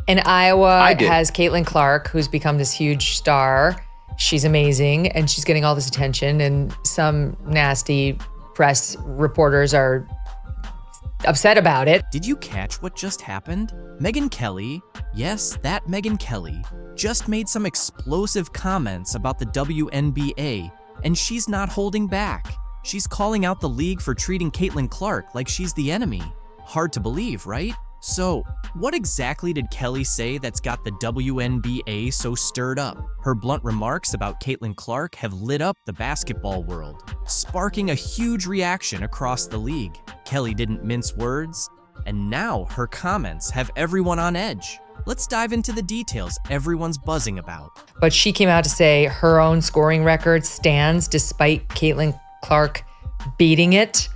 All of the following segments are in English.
And Iowa has Caitlin Clark, who's become this huge star. She's amazing, and she's getting all this attention, and some nasty press reporters are upset about it. Did you catch what just happened? Megyn Kelly, yes, that Megyn Kelly, just made some explosive comments about the WNBA, and she's not holding back. She's calling out the league for treating Caitlin Clark like she's the enemy. Hard to believe, right? So, what exactly did Kelly say that's got the WNBA so stirred up? Her blunt remarks about Caitlin Clark have lit up the basketball world, sparking a huge reaction across the league. Kelly didn't mince words, and now her comments have everyone on edge. Let's dive into the details everyone's buzzing about. But she came out to say her own scoring record stands despite Caitlin Clark beating it,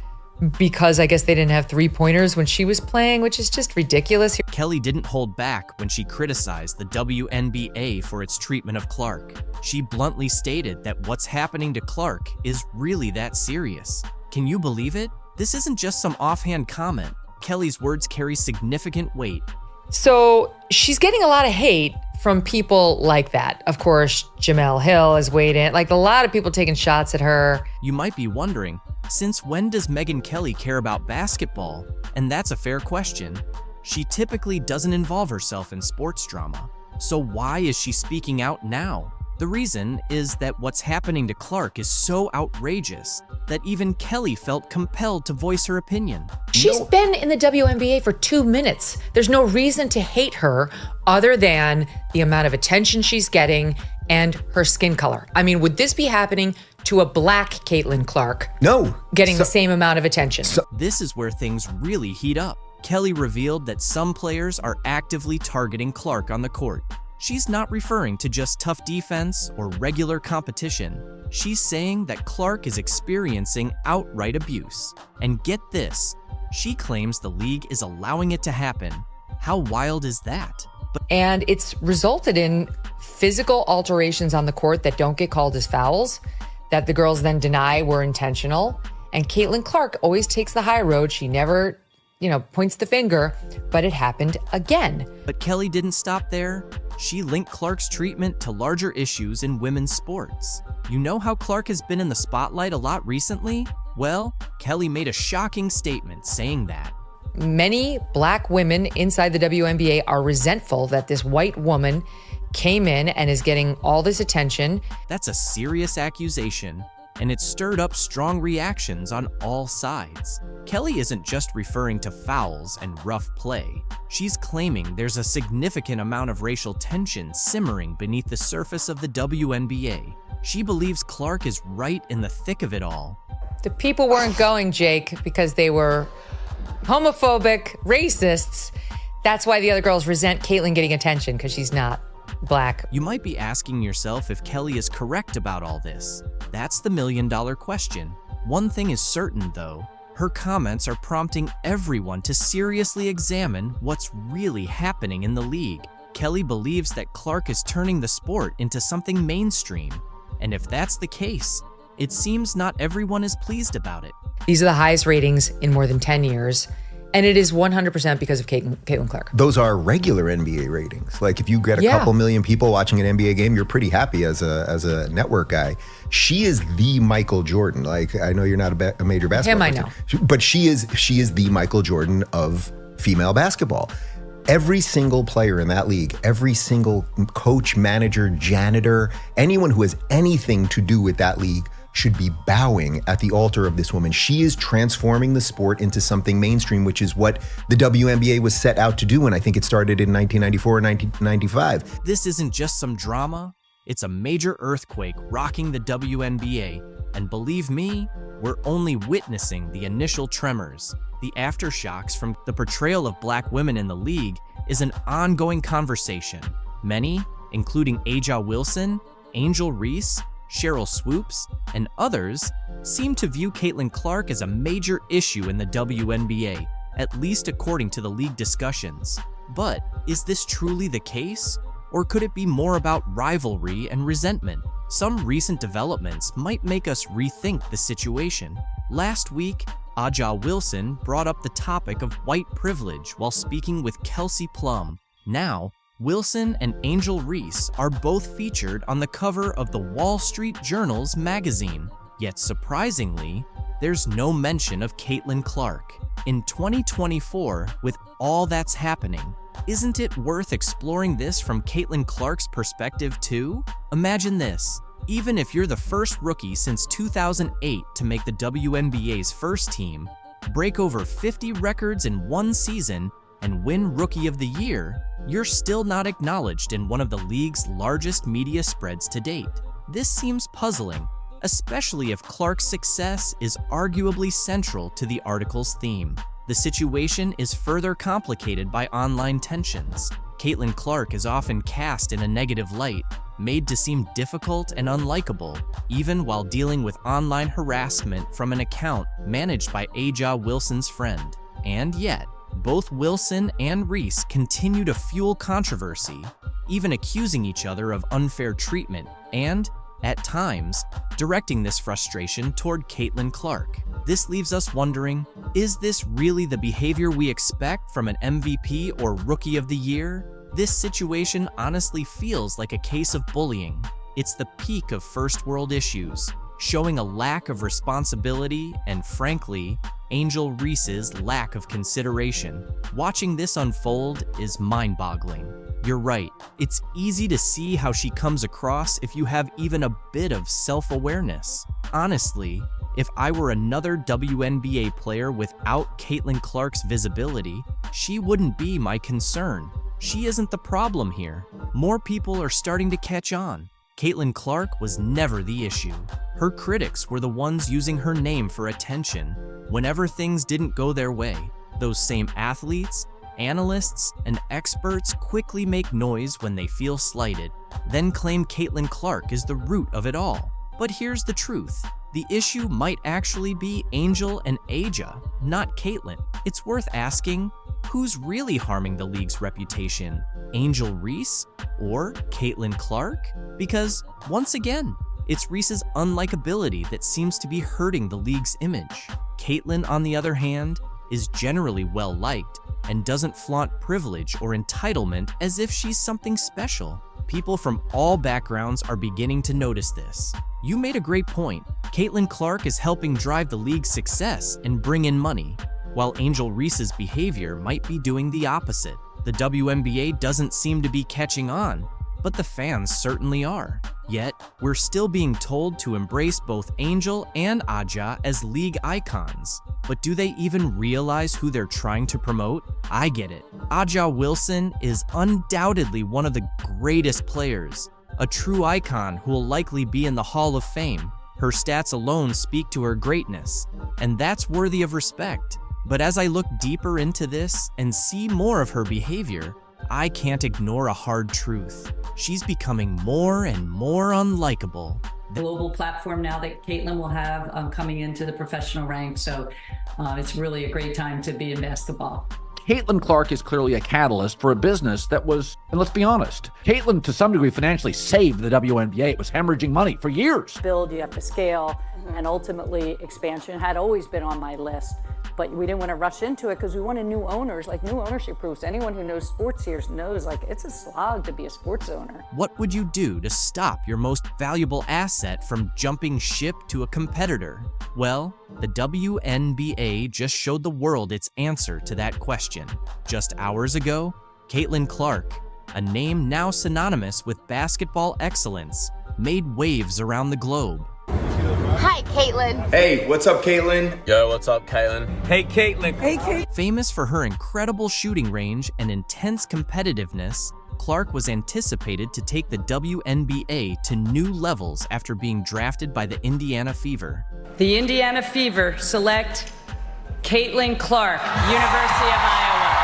because I guess they didn't have three-pointers when she was playing, which is just ridiculous. Kelly didn't hold back when she criticized the WNBA for its treatment of Clark. She bluntly stated that what's happening to Clark is really that serious. Can you believe it? This isn't just some offhand comment. Kelly's words carry significant weight. So she's getting a lot of hate from people like that. Of course, Jamel Hill has weighed in, like a lot of people taking shots at her. You might be wondering, since when does Megyn Kelly care about basketball? And that's a fair question. She typically doesn't involve herself in sports drama. So why is she speaking out now? The reason is that what's happening to Clark is so outrageous that even Kelly felt compelled to voice her opinion. She's been in the WNBA for 2 minutes. There's no reason to hate her other than the amount of attention she's getting and her skin color. I mean, would this be happening to a black Caitlin Clark? No. Getting the same amount of attention. This is where things really heat up. Kelly revealed that some players are actively targeting Clark on the court. She's not referring to just tough defense or regular competition. She's saying that Clark is experiencing outright abuse. And get this, she claims the league is allowing it to happen. How wild is that? And it's resulted in physical alterations on the court that don't get called as fouls, that the girls then deny were intentional. And Caitlin Clark always takes the high road. She never, points the finger, but it happened again. But Kelly didn't stop there. She linked Clark's treatment to larger issues in women's sports. You know how Clark has been in the spotlight a lot recently? Well, Kelly made a shocking statement saying that. Many black women inside the WNBA are resentful that this white woman came in and is getting all this attention. That's a serious accusation, and it stirred up strong reactions on all sides. Kelly isn't just referring to fouls and rough play. She's claiming there's a significant amount of racial tension simmering beneath the surface of the WNBA. She believes Clark is right in the thick of it all. The people weren't going, Jake, because they were homophobic, racists. That's why the other girls resent Caitlin getting attention, because she's not black. You might be asking yourself if Kelly is correct about all this. That's the million-dollar question. One thing is certain, though. Her comments are prompting everyone to seriously examine what's really happening in the league. Kelly believes that Clark is turning the sport into something mainstream. And if that's the case, it seems not everyone is pleased about it. These are the highest ratings in more than 10 years. And it is 100% because of Caitlin Clark. Those are regular NBA ratings. Like if you get a couple million people watching an NBA game, you're pretty happy as a network guy. She is the Michael Jordan. Like I know you're not a major basketball person. I know. But she is the Michael Jordan of female basketball. Every single player in that league, every single coach, manager, janitor, anyone who has anything to do with that league should be bowing at the altar of this woman. She is transforming the sport into something mainstream, which is what the WNBA was set out to do. And I think it started in 1994 or 1995. This isn't just some drama. It's a major earthquake rocking the WNBA. And believe me, we're only witnessing the initial tremors. The aftershocks from the portrayal of black women in the league is an ongoing conversation. Many, including Aja Wilson, Angel Reese, Cheryl Swoops, and others, seem to view Caitlin Clark as a major issue in the WNBA, at least according to the league discussions. But is this truly the case? Or could it be more about rivalry and resentment? Some recent developments might make us rethink the situation. Last week, Aja Wilson brought up the topic of white privilege while speaking with Kelsey Plum. Now, Wilson and Angel Reese are both featured on the cover of the Wall Street Journal's magazine. Yet surprisingly, there's no mention of Caitlin Clark. In 2024, with all that's happening, isn't it worth exploring this from Caitlin Clark's perspective too? Imagine this. Even if you're the first rookie since 2008 to make the WNBA's first team, break over 50 records in one season, and win Rookie of the Year, you're still not acknowledged in one of the league's largest media spreads to date. This seems puzzling, especially if Clark's success is arguably central to the article's theme. The situation is further complicated by online tensions. Caitlin Clark is often cast in a negative light, made to seem difficult and unlikable, even while dealing with online harassment from an account managed by A'ja Wilson's friend. And yet, both Wilson and Reese continue to fuel controversy, even accusing each other of unfair treatment and, at times, directing this frustration toward Caitlin Clark. This leaves us wondering, is this really the behavior we expect from an MVP or Rookie of the Year? This situation honestly feels like a case of bullying. It's the peak of first world issues, showing a lack of responsibility and, frankly, Angel Reese's lack of consideration. Watching this unfold is mind-boggling. You're right, it's easy to see how she comes across if you have even a bit of self-awareness. Honestly, if I were another WNBA player without Caitlin Clark's visibility, she wouldn't be my concern. She isn't the problem here. More people are starting to catch on. Caitlin Clark was never the issue. Her critics were the ones using her name for attention whenever things didn't go their way. Those same athletes, analysts, and experts quickly make noise when they feel slighted, then claim Caitlin Clark is the root of it all. But here's the truth. The issue might actually be Angel and A'ja, not Caitlin. It's worth asking, who's really harming the league's reputation? Angel Reese or Caitlin Clark? Because, once again, it's Reese's unlikability that seems to be hurting the league's image. Caitlin, on the other hand, is generally well-liked and doesn't flaunt privilege or entitlement as if she's something special. People from all backgrounds are beginning to notice this. You made a great point. Caitlin Clark is helping drive the league's success and bring in money, while Angel Reese's behavior might be doing the opposite. The WNBA doesn't seem to be catching on, but the fans certainly are. Yet, we're still being told to embrace both Angel and A'ja as league icons. But do they even realize who they're trying to promote? I get it. A'ja Wilson is undoubtedly one of the greatest players, a true icon who will likely be in the Hall of Fame. Her stats alone speak to her greatness, and that's worthy of respect. But as I look deeper into this and see more of her behavior, I can't ignore a hard truth. She's becoming more and more unlikable. Global platform now that Caitlin will have coming into the professional ranks. So it's really a great time to be in basketball. Caitlin Clark is clearly a catalyst for a business that was, and let's be honest, Caitlin to some degree financially saved the WNBA. It was hemorrhaging money for years. Build, you have to scale, and ultimately expansion had always been on my list. But we didn't want to rush into it because we wanted new owners, like new ownership groups. Anyone who knows sports here knows like it's a slog to be a sports owner. What would you do to stop your most valuable asset from jumping ship to a competitor? Well, the WNBA just showed the world its answer to that question. Just hours ago, Caitlin Clark, a name now synonymous with basketball excellence, made waves around the globe. Hi, Caitlin. Hey, what's up, Caitlin? Yo, what's up, Caitlin? Hey, Caitlin. Hey, Caitlin. Famous for her incredible shooting range and intense competitiveness, Clark was anticipated to take the WNBA to new levels after being drafted by the Indiana Fever. The Indiana Fever select Caitlin Clark, University of Iowa.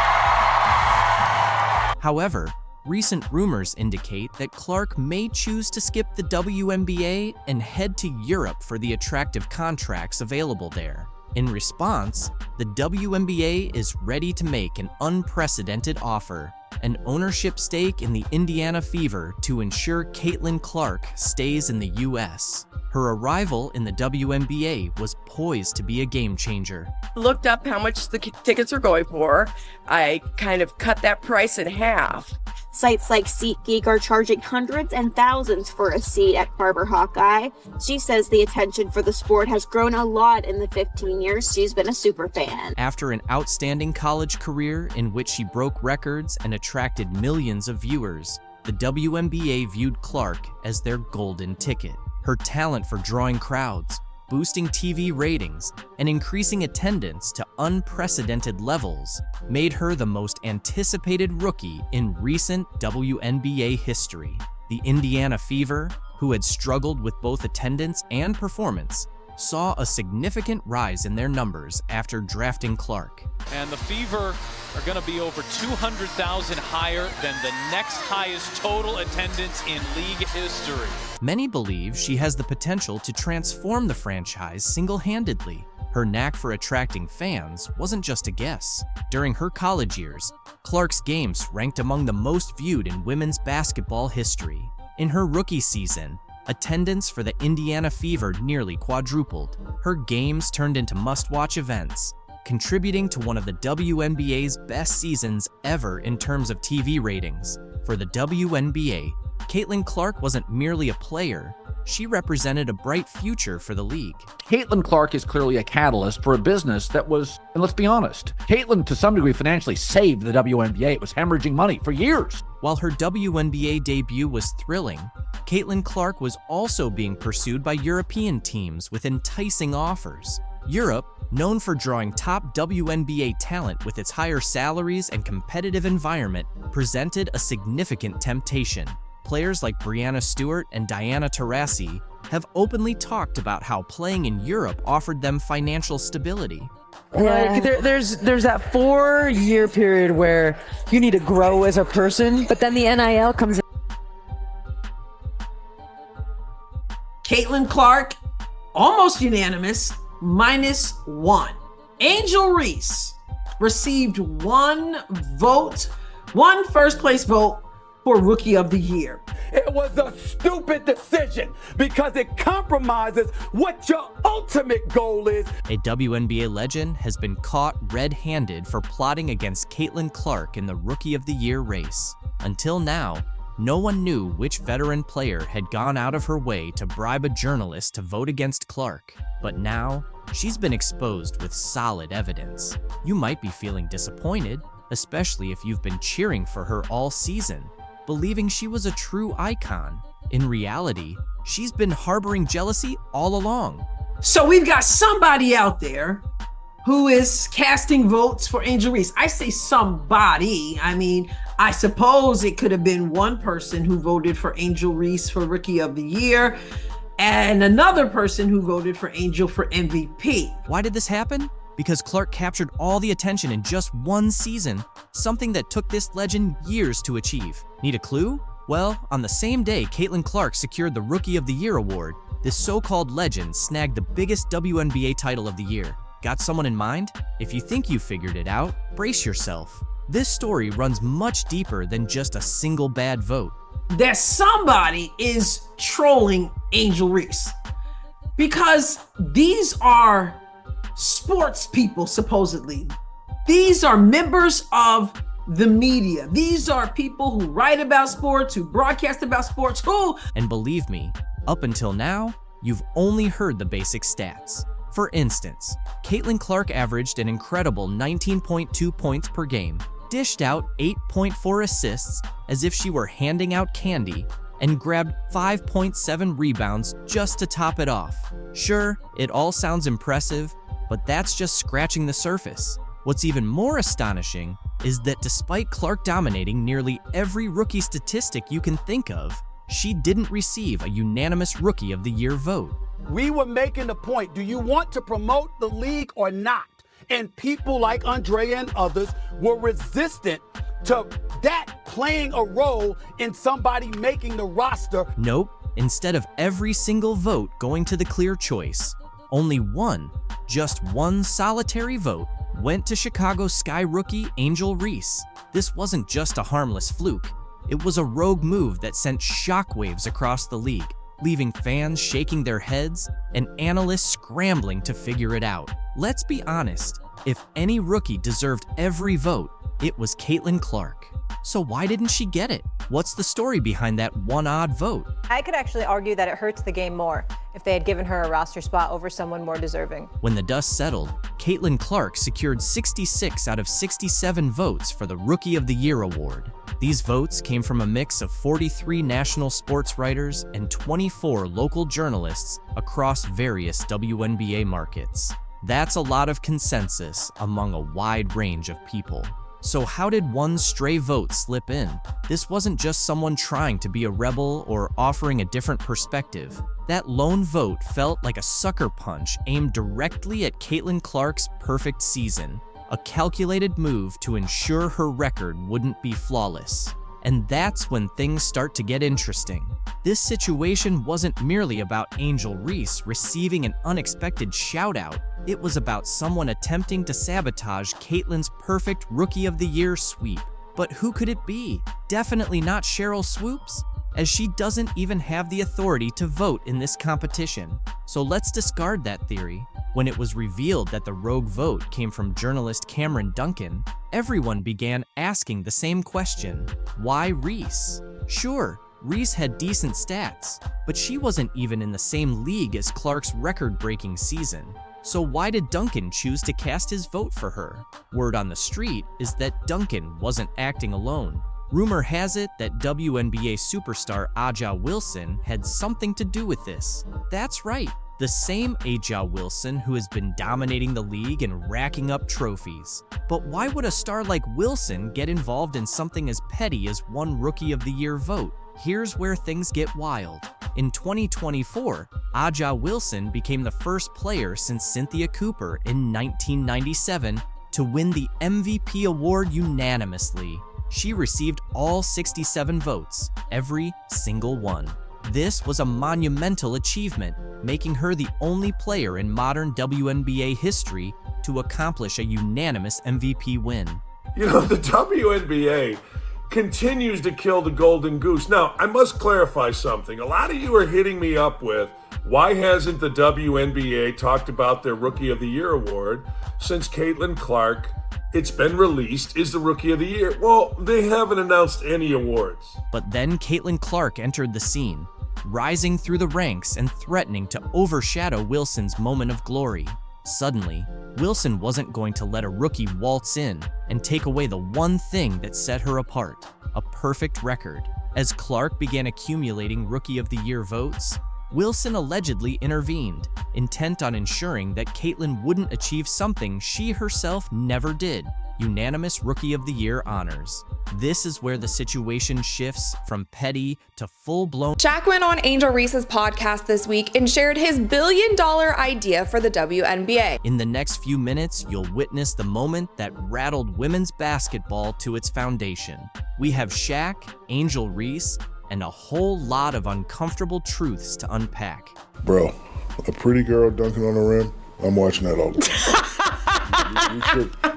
However, recent rumors indicate that Clark may choose to skip the WNBA and head to Europe for the attractive contracts available there. In response, the WNBA is ready to make an unprecedented offer, an ownership stake in the Indiana Fever to ensure Caitlin Clark stays in the U.S. Her arrival in the WNBA was poised to be a game changer. Looked up how much the tickets are going for. I kind of cut that price in half. Sites like SeatGeek are charging hundreds and thousands for a seat at Barber Hawkeye. She says the attention for the sport has grown a lot in the 15 years she's been a super fan. After an outstanding college career in which she broke records and attracted millions of viewers, the WNBA viewed Clark as their golden ticket. Her talent for drawing crowds, boosting TV ratings, and increasing attendance to unprecedented levels made her the most anticipated rookie in recent WNBA history. The Indiana Fever, who had struggled with both attendance and performance, saw a significant rise in their numbers after drafting Clark. And the Fever are going to be over 200,000 higher than the next highest total attendance in league history. Many believe she has the potential to transform the franchise single-handedly. Her knack for attracting fans wasn't just a guess. During her college years, Clark's games ranked among the most viewed in women's basketball history. In her rookie season, attendance for the Indiana Fever nearly quadrupled. Her games turned into must-watch events, contributing to one of the WNBA's best seasons ever in terms of TV ratings. For the WNBA, Caitlin Clark wasn't merely a player, she represented a bright future for the league. Caitlin Clark is clearly a catalyst for a business that was, and let's be honest, Caitlin to some degree financially saved the WNBA. It was hemorrhaging money for years. While her WNBA debut was thrilling, Caitlin Clark was also being pursued by European teams with enticing offers. Europe, known for drawing top WNBA talent with its higher salaries and competitive environment, presented a significant temptation. Players like Breanna Stewart and Diana Taurasi have openly talked about how playing in Europe offered them financial stability. Like there's that 4-year period where you need to grow as a person, but then the NIL comes in. Caitlin Clark, almost unanimous, -1. Angel Reese received one first place vote for Rookie of the Year. It was a stupid decision because it compromises what your ultimate goal is. A WNBA legend has been caught red-handed for plotting against Caitlin Clark in the Rookie of the Year race. Until now, no one knew which veteran player had gone out of her way to bribe a journalist to vote against Clark. But now, she's been exposed with solid evidence. You might be feeling disappointed, especially if you've been cheering for her all season, believing she was a true icon. In reality, she's been harboring jealousy all along. So we've got somebody out there who is casting votes for Angel Reese. I say somebody. I mean, I suppose it could have been one person who voted for Angel Reese for Rookie of the Year and another person who voted for Angel for MVP. Why did this happen? Because Clark captured all the attention in just one season, something that took this legend years to achieve. Need a clue? Well, on the same day Caitlin Clark secured the Rookie of the Year award, this so-called legend snagged the biggest WNBA title of the year. Got someone in mind? If you think you figured it out, brace yourself. This story runs much deeper than just a single bad vote. That somebody is trolling Angel Reese because these are sports people, supposedly. These are members of the media. These are people who write about sports, who broadcast about sports, who... And believe me, up until now, you've only heard the basic stats. For instance, Caitlin Clark averaged an incredible 19.2 points per game, dished out 8.4 assists as if she were handing out candy, and grabbed 5.7 rebounds just to top it off. Sure, it all sounds impressive, but that's just scratching the surface. What's even more astonishing is that despite Clark dominating nearly every rookie statistic you can think of, she didn't receive a unanimous Rookie of the Year vote. We were making the point, do you want to promote the league or not? And people like Andrea and others were resistant to that playing a role in somebody making the roster. Nope, instead of every single vote going to the clear choice, only just one solitary vote went to Chicago Sky rookie Angel Reese. This wasn't just a harmless fluke. It was a rogue move that sent shockwaves across the league, leaving fans shaking their heads and analysts scrambling to figure it out. Let's be honest, if any rookie deserved every vote, It was Caitlin Clark. So why didn't she get it? What's the story behind that one odd vote? I could actually argue that it hurts the game more if they had given her a roster spot over someone more deserving. When the dust settled, Caitlin Clark secured 66 out of 67 votes for the Rookie of the Year award. These votes came from a mix of 43 national sports writers and 24 local journalists across various WNBA markets. That's a lot of consensus among a wide range of people. So how did one stray vote slip in? This wasn't just someone trying to be a rebel or offering a different perspective. That lone vote felt like a sucker punch aimed directly at Caitlin Clark's perfect season, a calculated move to ensure her record wouldn't be flawless. And that's when things start to get interesting. This situation wasn't merely about Angel Reese receiving an unexpected shout-out. It was about someone attempting to sabotage Caitlin's perfect Rookie of the Year sweep. But who could it be? Definitely not Cheryl Swoops, as she doesn't even have the authority to vote in this competition. So let's discard that theory. When it was revealed that the rogue vote came from journalist Cameron Duncan, everyone began asking the same question: why Reese? Sure, Reese had decent stats, but she wasn't even in the same league as Clark's record-breaking season. So why did Duncan choose to cast his vote for her? Word on the street is that Duncan wasn't acting alone. Rumor has it that WNBA superstar Aja Wilson had something to do with this. That's right, the same Aja Wilson who has been dominating the league and racking up trophies. But why would a star like Wilson get involved in something as petty as one Rookie of the Year vote? Here's where things get wild. In 2024, Aja Wilson became the first player since Cynthia Cooper in 1997 to win the MVP award unanimously. She received all 67 votes, every single one. This was a monumental achievement, making her the only player in modern WNBA history to accomplish a unanimous MVP win. You know, the WNBA continues to kill the golden goose. Now, I must clarify something. A lot of you are hitting me up with, why hasn't the WNBA talked about their Rookie of the Year award since Caitlin Clark, it's been released, is the Rookie of the Year? Well, they haven't announced any awards. But then Caitlin Clark entered the scene, rising through the ranks and threatening to overshadow Wilson's moment of glory. Suddenly, Wilson wasn't going to let a rookie waltz in and take away the one thing that set her apart, a perfect record. As Clark began accumulating Rookie of the Year votes, Wilson allegedly intervened, intent on ensuring that Caitlin wouldn't achieve something she herself never did: unanimous Rookie of the Year honors. This is where the situation shifts from petty to full-blown. Shaq went on Angel Reese's podcast this week and shared his billion-dollar idea for the WNBA. In the next few minutes, you'll witness the moment that rattled women's basketball to its foundation. We have Shaq, Angel Reese, and a whole lot of uncomfortable truths to unpack. Bro, a pretty girl dunking on the rim, I'm watching that all the time.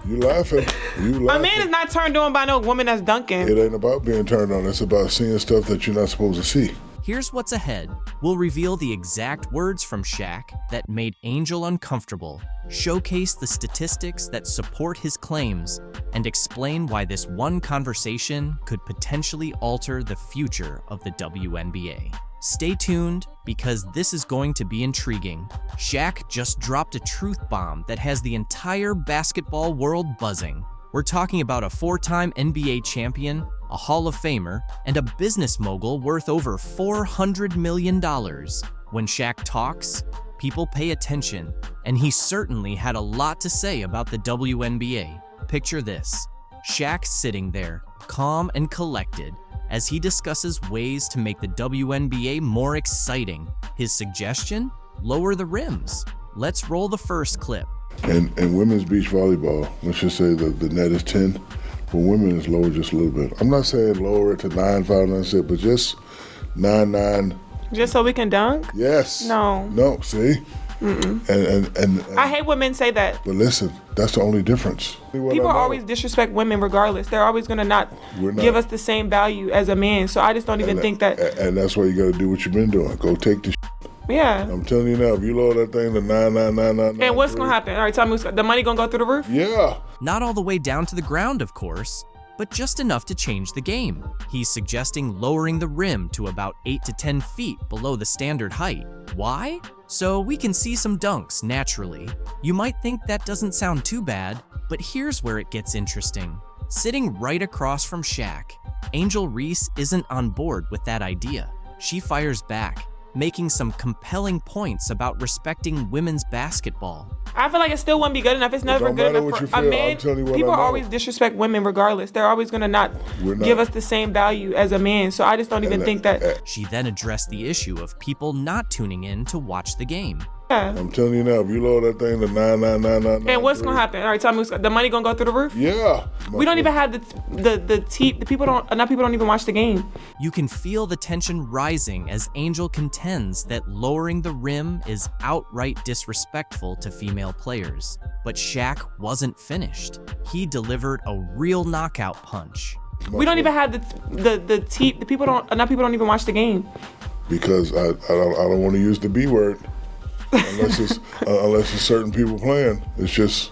You laughing. A man is not turned on by no woman that's dunking. It ain't about being turned on. It's about seeing stuff that you're not supposed to see. Here's what's ahead. We'll reveal the exact words from Shaq that made Angel uncomfortable, showcase the statistics that support his claims, and explain why this one conversation could potentially alter the future of the WNBA. Stay tuned, because this is going to be intriguing. Shaq just dropped a truth bomb that has the entire basketball world buzzing. We're talking about a 4-time NBA champion, a Hall of Famer, and a business mogul worth over $400 million. When Shaq talks, people pay attention, and he certainly had a lot to say about the WNBA. Picture this: Shaq sitting there, calm and collected, as he discusses ways to make the WNBA more exciting. His suggestion? Lower the rims. Let's roll the first clip. And women's beach volleyball, let's just say the net is 10. For women, it's lower just a little bit. I'm not saying lower it to 9, 5, 9, 6, but just 9, 9. Just so we can dunk? Yes. No, see? And I hate when men say that. But listen, that's the only difference. People always disrespect women regardless. They're always going to not give us the same value as a man. So I just don't even think that. And that's why you got to do what you've been doing. Go take the Yeah. I'm telling you now, if you lower that thing to 99999. And what's gonna happen? All right, tell me, the money gonna go through the roof? Yeah. Not all the way down to the ground, of course, but just enough to change the game. He's suggesting lowering the rim to about 8 to 10 feet below the standard height. Why? So we can see some dunks naturally. You might think that doesn't sound too bad, but here's where it gets interesting. Sitting right across from Shaq, Angel Reese isn't on board with that idea. She fires back, making some compelling points about respecting women's basketball. I feel like it still wouldn't be good enough. It's never good enough for a man. People always disrespect women regardless. They're always going to not give us the same value as a man. So I just don't even think that. She then addressed the issue of people not tuning in to watch the game. Yeah. I'm telling you now, if you lower that thing to 99999. And what's gonna happen? All right, tell me, the money gonna go through the roof? Yeah. We don't even have the people don't even watch the game. You can feel the tension rising as Angel contends that lowering the rim is outright disrespectful to female players. But Shaq wasn't finished. He delivered a real knockout punch. We don't even have the people don't even watch the game. Because I don't want to use the B word. Unless it's certain people playing. It's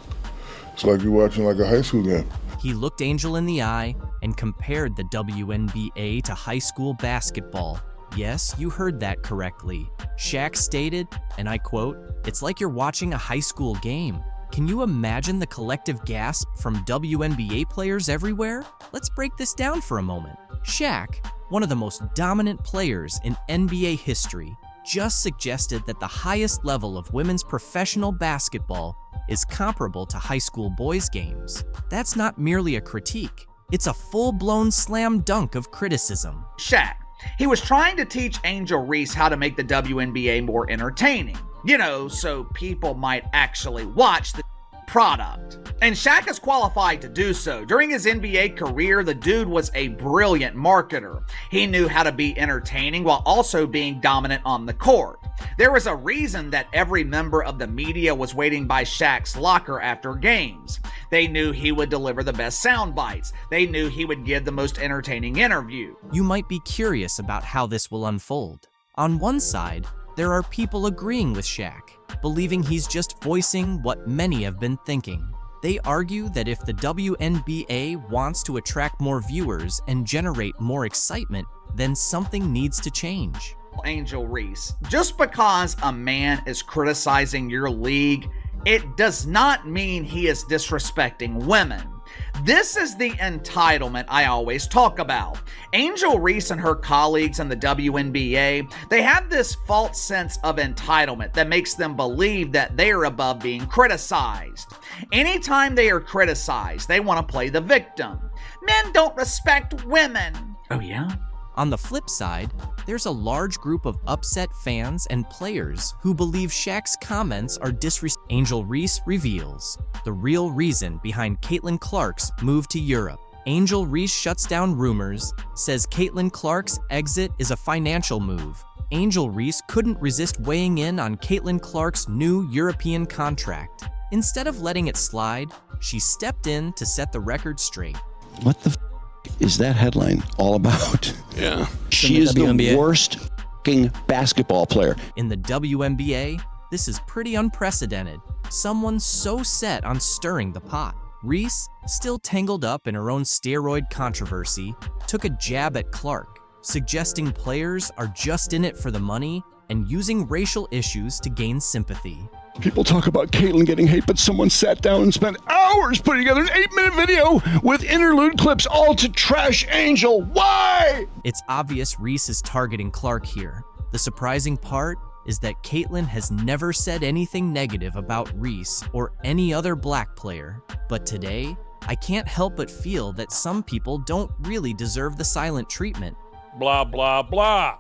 like you're watching like a high school game. He looked Angel in the eye and compared the WNBA to high school basketball. Yes, you heard that correctly. Shaq stated, and I quote, "It's like you're watching a high school game." Can you imagine the collective gasp from WNBA players everywhere? Let's break this down for a moment. Shaq, one of the most dominant players in NBA history, just suggested that the highest level of women's professional basketball is comparable to high school boys' games. That's not merely a critique. It's a full-blown slam dunk of criticism. Shaq, he was trying to teach Angel Reese how to make the WNBA more entertaining. You know, so people might actually watch the product. And Shaq is qualified to do so. During his NBA career, the dude was a brilliant marketer. He knew how to be entertaining while also being dominant on the court. There was a reason that every member of the media was waiting by Shaq's locker after games. They knew he would deliver the best sound bites. They knew he would give the most entertaining interview. You might be curious about how this will unfold. On one side, there are people agreeing with Shaq, believing he's just voicing what many have been thinking. They argue that if the WNBA wants to attract more viewers and generate more excitement, then something needs to change. Angel Reese, just because a man is criticizing your league, it does not mean he is disrespecting women. This is the entitlement I always talk about. Angel Reese and her colleagues in the WNBA, they have this false sense of entitlement that makes them believe that they are above being criticized. Anytime they are criticized, they want to play the victim. Men don't respect women. Oh yeah? On the flip side, there's a large group of upset fans and players who believe Shaq's comments are disrespectful. Angel Reese reveals the real reason behind Caitlin Clark's move to Europe. Angel Reese shuts down rumors, says Caitlin Clark's exit is a financial move. Angel Reese couldn't resist weighing in on Caitlin Clark's new European contract. Instead of letting it slide, she stepped in to set the record straight. What the is that headline all about? Yeah. She is the worst basketball player. In the WNBA, this is pretty unprecedented. Someone so set on stirring the pot. Reese, still tangled up in her own steroid controversy, took a jab at Clark, suggesting players are just in it for the money and using racial issues to gain sympathy. People talk about Caitlin getting hate, but someone sat down and spent hours putting together an 8-minute video with interlude clips all to trash Angel. Why? It's obvious Reese is targeting Clark here. The surprising part is that Caitlin has never said anything negative about Reese or any other black player. But today, I can't help but feel that some people don't really deserve the silent treatment. Blah, blah, blah.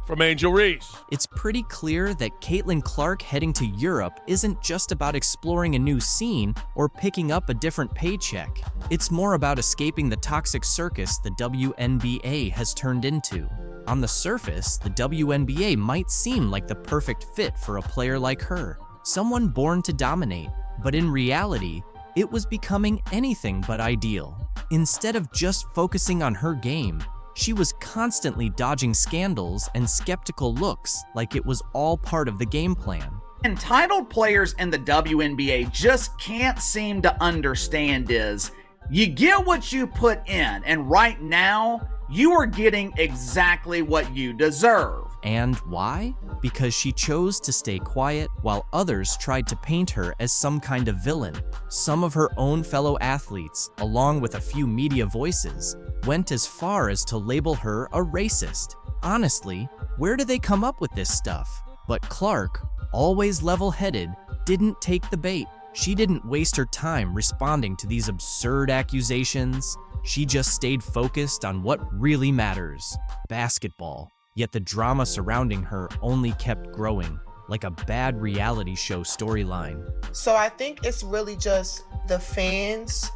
From Angel Reese. It's pretty clear that Caitlin Clark heading to Europe isn't just about exploring a new scene or picking up a different paycheck. It's more about escaping the toxic circus the WNBA has turned into. On the surface, the WNBA might seem like the perfect fit for a player like her, someone born to dominate, but in reality, it was becoming anything but ideal. Instead of just focusing on her game, She was constantly dodging scandals and skeptical looks like it was all part of the game plan. Entitled players in the WNBA just can't seem to understand is, you get what you put in, and right now, you are getting exactly what you deserve. And why? Because she chose to stay quiet while others tried to paint her as some kind of villain. Some of her own fellow athletes, along with a few media voices, went as far as to label her a racist. Honestly, where do they come up with this stuff? But Clark, always level-headed, didn't take the bait. She didn't waste her time responding to these absurd accusations. She just stayed focused on what really matters, basketball. Yet the drama surrounding her only kept growing, like a bad reality show storyline. So I think it's really just the fans,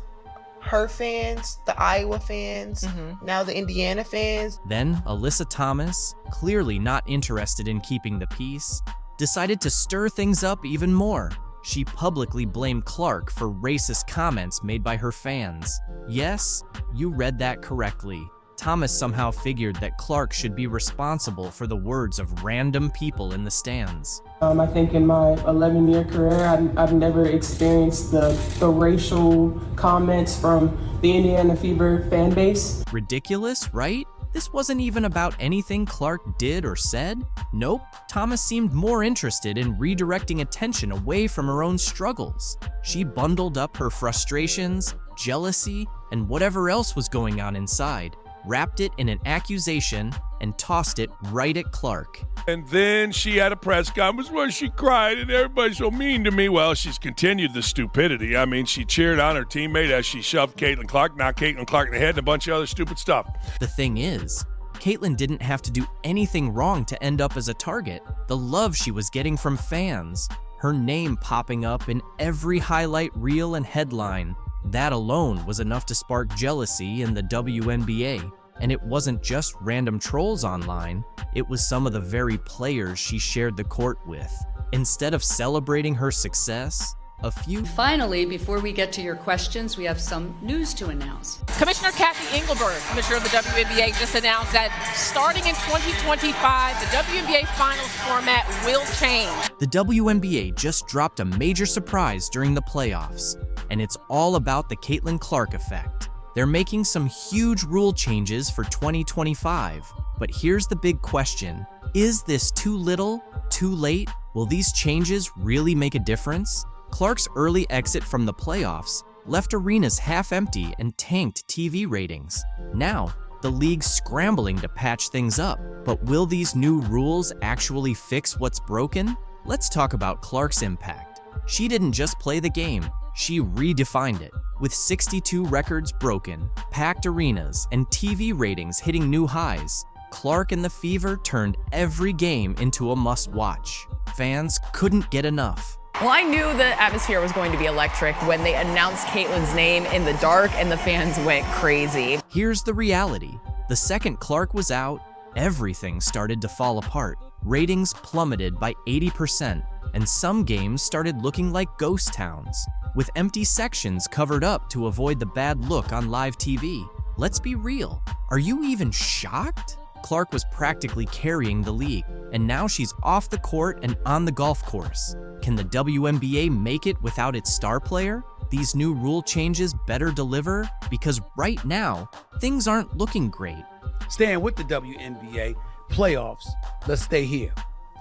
her fans, the Iowa fans, now the Indiana fans. Then Alyssa Thomas, clearly not interested in keeping the peace, decided to stir things up even more. She publicly blamed Clark for racist comments made by her fans. Yes, you read that correctly. Thomas somehow figured that Clark should be responsible for the words of random people in the stands. I think in my 11-year career, I've never experienced the racial comments from the Indiana Fever fan base. Ridiculous, right? This wasn't even about anything Clark did or said. Nope, Thomas seemed more interested in redirecting attention away from her own struggles. She bundled up her frustrations, jealousy, and whatever else was going on inside, wrapped it in an accusation, and tossed it right at Clark. And then she had a press conference where she cried and everybody's so mean to me. Well, she's continued the stupidity. I mean, she cheered on her teammate as she shoved Caitlin Clark, knocked Caitlin Clark in the head, and a bunch of other stupid stuff. The thing is, Caitlin didn't have to do anything wrong to end up as a target. The love she was getting from fans, her name popping up in every highlight reel and headline, that alone was enough to spark jealousy in the WNBA. And it wasn't just random trolls online, it was some of the very players she shared the court with. Instead of celebrating her success, a few... Finally, before we get to your questions, we have some news to announce. Commissioner Kathy Engelberg, Commissioner of the WNBA, just announced that starting in 2025, the WNBA Finals format will change. The WNBA just dropped a major surprise during the playoffs, and it's all about the Caitlin Clark effect. They're making some huge rule changes for 2025, but here's the big question. Is this too little, too late? Will these changes really make a difference? Clark's early exit from the playoffs left arenas half empty and tanked TV ratings. Now, the league's scrambling to patch things up, but will these new rules actually fix what's broken? Let's talk about Clark's impact. She didn't just play the game, she redefined it. With 62 records broken, packed arenas, and TV ratings hitting new highs, Clark and the Fever turned every game into a must-watch. Fans couldn't get enough. Well, I knew the atmosphere was going to be electric when they announced Caitlin's name in the dark and the fans went crazy. Here's the reality. The second Clark was out, everything started to fall apart. Ratings plummeted by 80%, and some games started looking like ghost towns, with empty sections covered up to avoid the bad look on live TV. Let's be real. Are you even shocked? Clark was practically carrying the league, and now she's off the court and on the golf course. Can the WNBA make it without its star player? These new rule changes better deliver? Because right now, things aren't looking great. Staying with the WNBA, playoffs, let's stay here.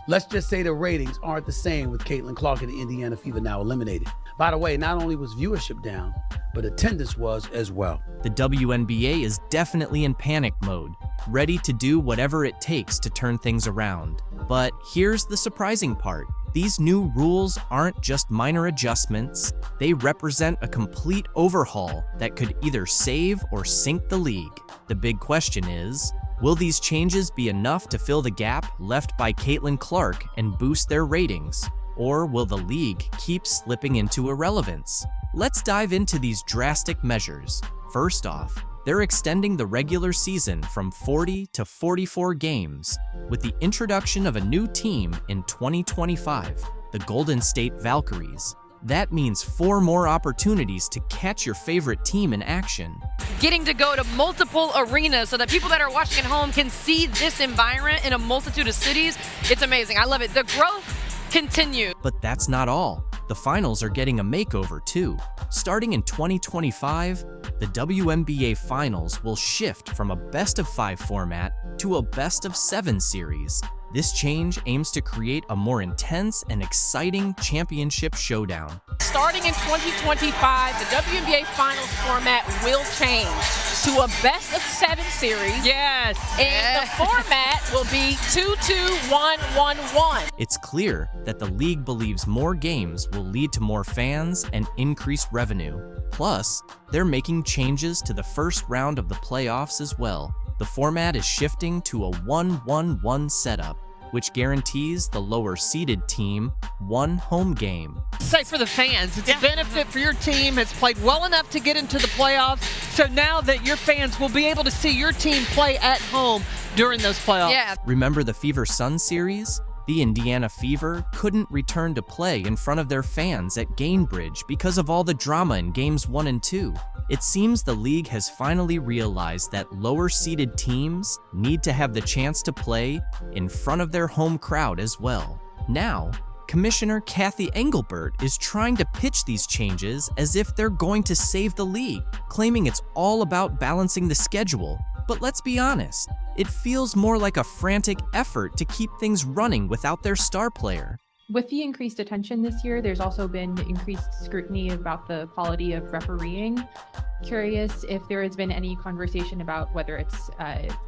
Let's just say the ratings aren't the same with Caitlin Clark and the Indiana Fever now eliminated. By the way, not only was viewership down, but attendance was as well. The WNBA is definitely in panic mode, ready to do whatever it takes to turn things around. But here's the surprising part. These new rules aren't just minor adjustments, they represent a complete overhaul that could either save or sink the league. The big question is, will these changes be enough to fill the gap left by Caitlin Clark and boost their ratings? Or will the league keep slipping into irrelevance? Let's dive into these drastic measures. First off, they're extending the regular season from 40 to 44 games, with the introduction of a new team in 2025, the Golden State Valkyries. That means 4 more opportunities to catch your favorite team in action. Getting to go to multiple arenas so that people that are watching at home can see this environment in a multitude of cities. It's amazing. I love it. The growth continues. But that's not all. The finals are getting a makeover too. Starting in 2025, the WNBA finals will shift from a best-of-5 format to a best-of-7 series. This change aims to create a more intense and exciting championship showdown. Starting in 2025, the WNBA finals format will change to a best-of-7 series. Yes. And the format will be 2-2-1-1-1. It's clear that the league believes more games will lead to more fans and increased revenue. Plus, they're making changes to the first round of the playoffs as well. The format is shifting to a 1-1-1 setup, which guarantees the lower-seeded team one home game. Say for the fans, it's a benefit for your team. Has played well enough to get into the playoffs. So now that your fans will be able to see your team play at home during those playoffs. Yeah. Remember the Fever Sun series? The Indiana Fever couldn't return to play in front of their fans at Gainbridge because of all the drama in Games 1 and 2. It seems the league has finally realized that lower-seeded teams need to have the chance to play in front of their home crowd as well. Now, Commissioner Kathy Engelbert is trying to pitch these changes as if they're going to save the league, claiming it's all about balancing the schedule. But let's be honest, it feels more like a frantic effort to keep things running without their star player. With the increased attention this year, there's also been increased scrutiny about the quality of refereeing. Curious if there has been any conversation about whether it's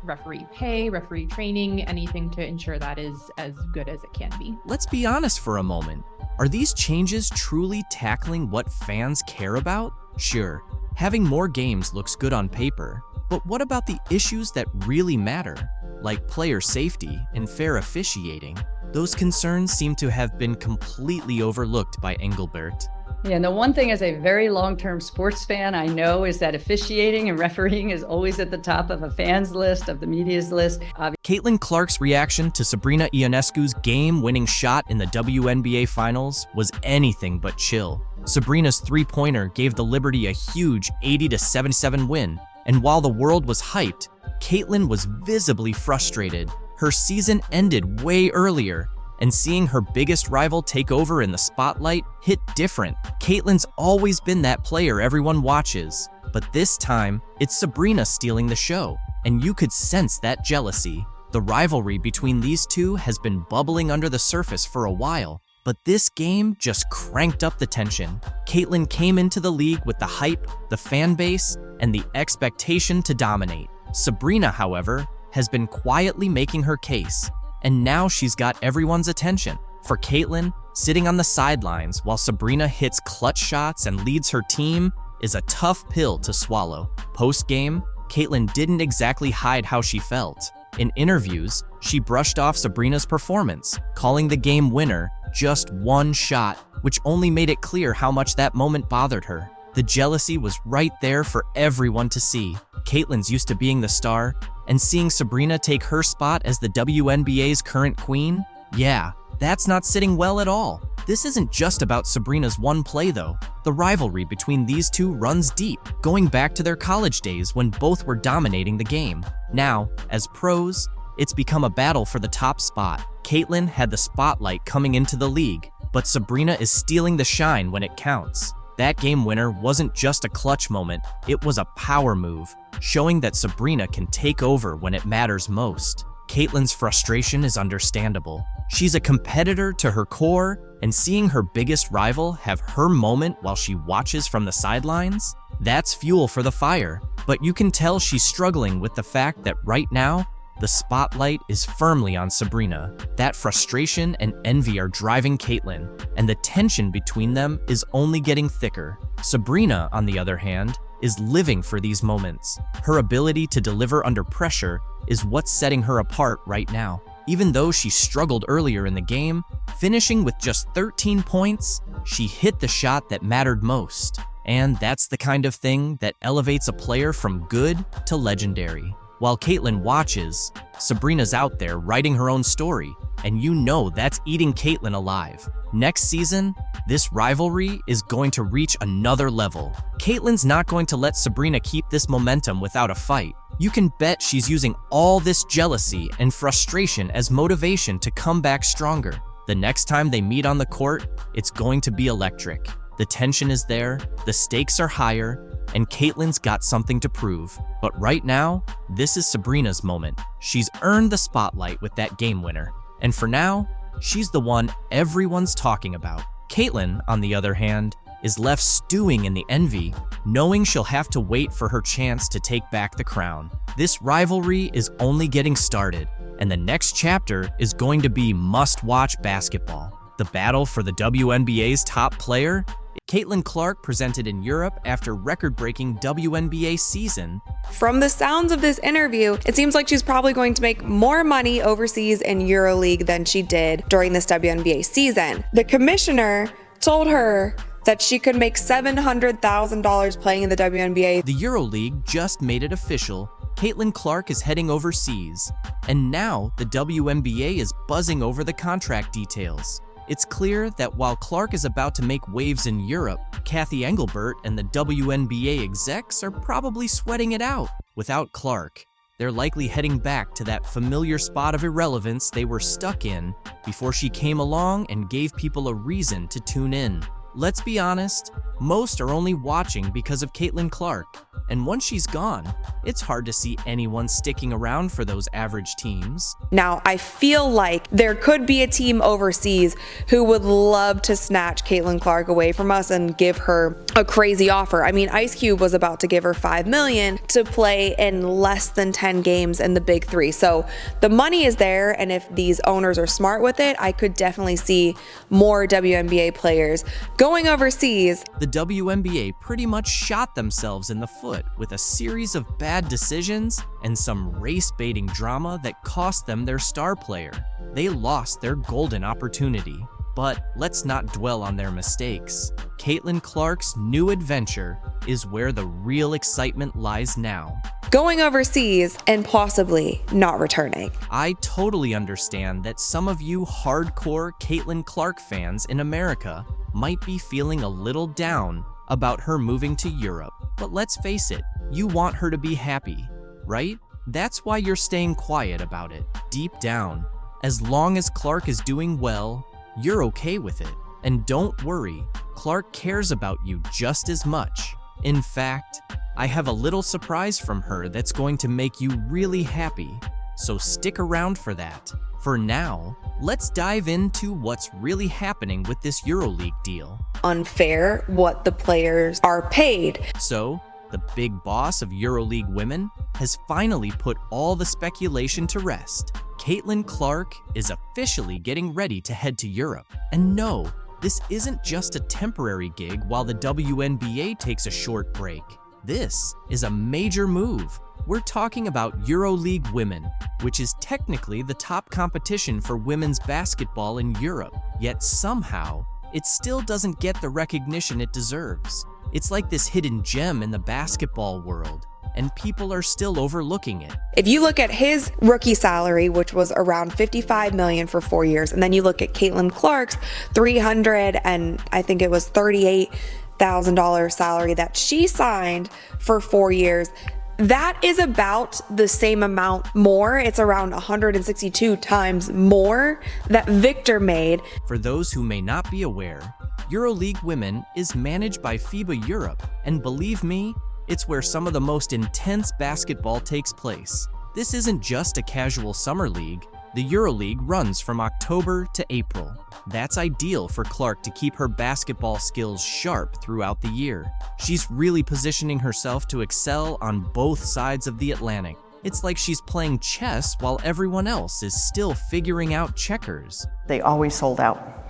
referee pay, referee training, anything to ensure that is as good as it can be. Let's be honest for a moment. Are these changes truly tackling what fans care about? Sure, having more games looks good on paper, but what about the issues that really matter, like player safety and fair officiating? Those concerns seem to have been completely overlooked by Engelbert. Yeah, and the one thing as a very long-term sports fan I know is that officiating and refereeing is always at the top of a fan's list, of the media's list. Caitlin Clark's reaction to Sabrina Ionescu's game-winning shot in the WNBA Finals was anything but chill. Sabrina's three-pointer gave the Liberty a huge 80-77 win, and while the world was hyped, Caitlin was visibly frustrated. Her season ended way earlier, and seeing her biggest rival take over in the spotlight hit different. Caitlin's always been that player everyone watches, but this time, it's Sabrina stealing the show, and you could sense that jealousy. The rivalry between these two has been bubbling under the surface for a while, but this game just cranked up the tension. Caitlin came into the league with the hype, the fan base, and the expectation to dominate. Sabrina, however, has been quietly making her case, and now she's got everyone's attention. For Caitlin, sitting on the sidelines while Sabrina hits clutch shots and leads her team is a tough pill to swallow. Post-game, Caitlin didn't exactly hide how she felt. In interviews, she brushed off Sabrina's performance, calling the game winner just one shot, which only made it clear how much that moment bothered her. The jealousy was right there for everyone to see. Caitlin's used to being the star, and seeing Sabrina take her spot as the WNBA's current queen? Yeah, that's not sitting well at all. This isn't just about Sabrina's one play though. The rivalry between these two runs deep, going back to their college days when both were dominating the game. Now, as pros, it's become a battle for the top spot. Caitlin had the spotlight coming into the league, but Sabrina is stealing the shine when it counts. That game winner wasn't just a clutch moment, it was a power move, showing that Sabrina can take over when it matters most. Caitlin's frustration is understandable. She's a competitor to her core, and seeing her biggest rival have her moment while she watches from the sidelines, that's fuel for the fire. But you can tell she's struggling with the fact that right now, the spotlight is firmly on Sabrina. That frustration and envy are driving Caitlin, and the tension between them is only getting thicker. Sabrina, on the other hand, is living for these moments. Her ability to deliver under pressure is what's setting her apart right now. Even though she struggled earlier in the game, finishing with just 13 points, she hit the shot that mattered most. And that's the kind of thing that elevates a player from good to legendary. While Caitlin watches, Sabrina's out there writing her own story. and you know that's eating Caitlyn alive. Next season, this rivalry is going to reach another level. Caitlyn's not going to let Sabrina keep this momentum without a fight. You can bet she's using all this jealousy and frustration as motivation to come back stronger. The next time they meet on the court, it's going to be electric. The tension is there, the stakes are higher, and Caitlyn's got something to prove. But right now, this is Sabrina's moment. She's earned the spotlight with that game winner. And for now, she's the one everyone's talking about. Caitlyn, on the other hand, is left stewing in the envy, knowing she'll have to wait for her chance to take back the crown. This rivalry is only getting started, and the next chapter is going to be must-watch basketball. The battle for the WNBA's top player? Caitlyn Clark presented in Europe after record-breaking WNBA season. From the sounds of this interview, it seems like she's probably going to make more money overseas in EuroLeague than she did during this WNBA season. The commissioner told her that she could make $700,000 playing in the WNBA. The EuroLeague just made it official. Caitlyn Clark is heading overseas, and now the WNBA is buzzing over the contract details. It's clear that while Clark is about to make waves in Europe, Kathy Engelbert and the WNBA execs are probably sweating it out. Without Clark, they're likely heading back to that familiar spot of irrelevance they were stuck in before she came along and gave people a reason to tune in. Let's be honest, most are only watching because of Caitlyn Clark, and once she's gone, it's hard to see anyone sticking around for those average teams. Now, I feel like there could be a team overseas who would love to snatch Caitlyn Clark away from us and give her a crazy offer. I mean, Ice Cube was about to give her $5 million to play in less than 10 games in the Big Three. So the money is there, and if these owners are smart with it, I could definitely see more WNBA players going overseas. The WNBA pretty much shot themselves in the foot with a series of bad decisions and some race-baiting drama that cost them their star player. They lost their golden opportunity. But let's not dwell on their mistakes. Caitlyn Clark's new adventure is where the real excitement lies now. Going overseas and possibly not returning. I totally understand that some of you hardcore Caitlyn Clark fans in America might be feeling a little down about her moving to Europe. But let's face it, you want her to be happy, right? That's why you're staying quiet about it. Deep down, as long as Clark is doing well, you're okay with it. And don't worry, Clark cares about you just as much. In fact, I have a little surprise from her that's going to make you really happy. So stick around for that. For now, let's dive into what's really happening with this EuroLeague deal. Unfair what the players are paid. So, the big boss of EuroLeague women has finally put all the speculation to rest. Caitlyn Clark is officially getting ready to head to Europe. And no, this isn't just a temporary gig while the WNBA takes a short break. This is a major move. We're talking about EuroLeague Women, which is technically the top competition for women's basketball in Europe. Yet somehow, it still doesn't get the recognition it deserves. It's like this hidden gem in the basketball world, and people are still overlooking it. If you look at his rookie salary, which was around $55 million for 4 years, and then you look at Caitlyn Clark's $300 and I think it was $38,000 salary that she signed for 4 years, that is about the same amount more. It's around 162 times more that Victor made. For those who may not be aware, EuroLeague Women is managed by FIBA Europe, and believe me, it's where some of the most intense basketball takes place. This isn't just a casual summer league. The EuroLeague runs from October to April. That's ideal for Clark to keep her basketball skills sharp throughout the year. She's really positioning herself to excel on both sides of the Atlantic. It's like she's playing chess while everyone else is still figuring out checkers. They always sold out.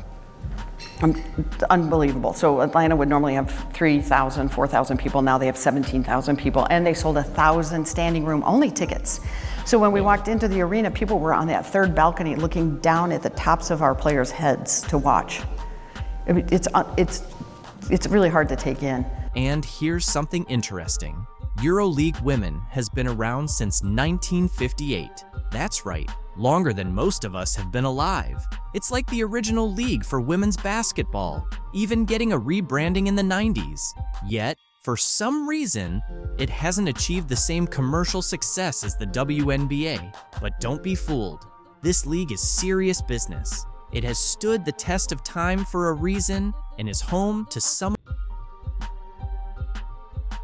Unbelievable. So Atlanta would normally have 3,000, 4,000 people. Now they have 17,000 people, and they sold 1,000 standing room only tickets. So when we walked into the arena, people were on that third balcony looking down at the tops of our players' heads to watch. It's really hard to take in. And here's something interesting. EuroLeague Women has been around since 1958. That's right, longer than most of us have been alive. It's like the original league for women's basketball, even getting a rebranding in the 90s. Yet, for some reason, it hasn't achieved the same commercial success as the WNBA. But don't be fooled. This league is serious business. It has stood the test of time for a reason and is home to some.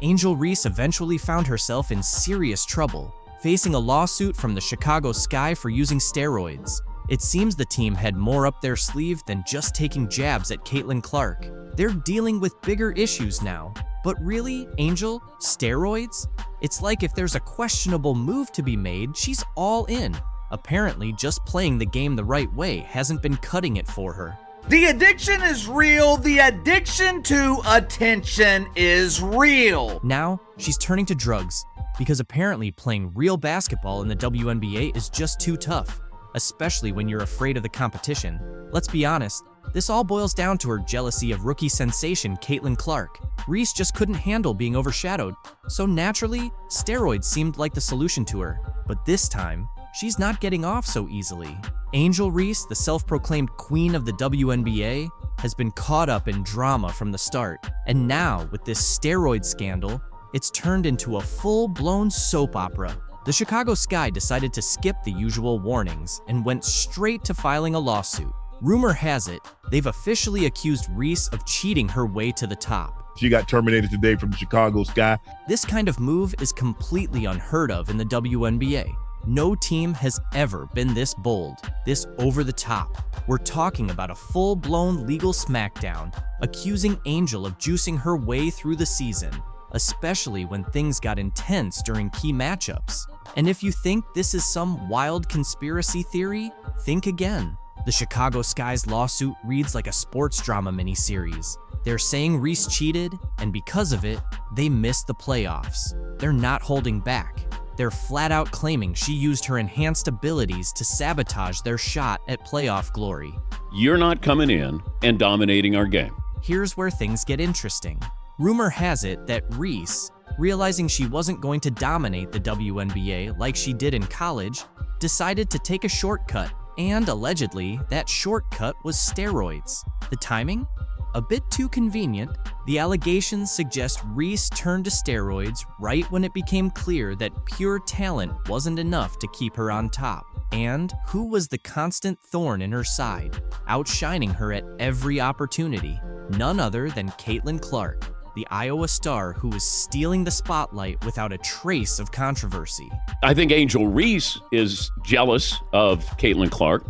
Angel Reese eventually found herself in serious trouble, facing a lawsuit from the Chicago Sky for using steroids. It seems the team had more up their sleeve than just taking jabs at Caitlin Clark. They're dealing with bigger issues now. But really, Angel, steroids? It's like if there's a questionable move to be made, she's all in. Apparently, just playing the game the right way hasn't been cutting it for her. The addiction is real. The addiction to attention is real. Now, she's turning to drugs because apparently playing real basketball in the WNBA is just too tough, especially when you're afraid of the competition. Let's be honest, this all boils down to her jealousy of rookie sensation Caitlin Clark. Reese just couldn't handle being overshadowed, so naturally, steroids seemed like the solution to her. But this time, she's not getting off so easily. Angel Reese, the self-proclaimed queen of the WNBA, has been caught up in drama from the start. And now, with this steroid scandal, it's turned into a full-blown soap opera. The Chicago Sky decided to skip the usual warnings and went straight to filing a lawsuit. Rumor has it, they've officially accused Reese of cheating her way to the top. She got terminated today from the Chicago Sky. This kind of move is completely unheard of in the WNBA. No team has ever been this bold, this over the top. We're talking about a full-blown legal smackdown, accusing Angel of juicing her way through the season, especially when things got intense during key matchups. And if you think this is some wild conspiracy theory, think again. The Chicago Sky's lawsuit reads like a sports drama miniseries. They're saying Reese cheated, and because of it, they missed the playoffs. They're not holding back. They're flat out claiming she used her enhanced abilities to sabotage their shot at playoff glory. You're not coming in and dominating our game. Here's where things get interesting. Rumor has it that Reese, realizing she wasn't going to dominate the WNBA like she did in college, decided to take a shortcut. And allegedly, that shortcut was steroids. The timing? A bit too convenient. The allegations suggest Reese turned to steroids right when it became clear that pure talent wasn't enough to keep her on top. And who was the constant thorn in her side, outshining her at every opportunity? None other than Caitlin Clark, the Iowa star who was stealing the spotlight without a trace of controversy. I think Angel Reese is jealous of Caitlin Clark.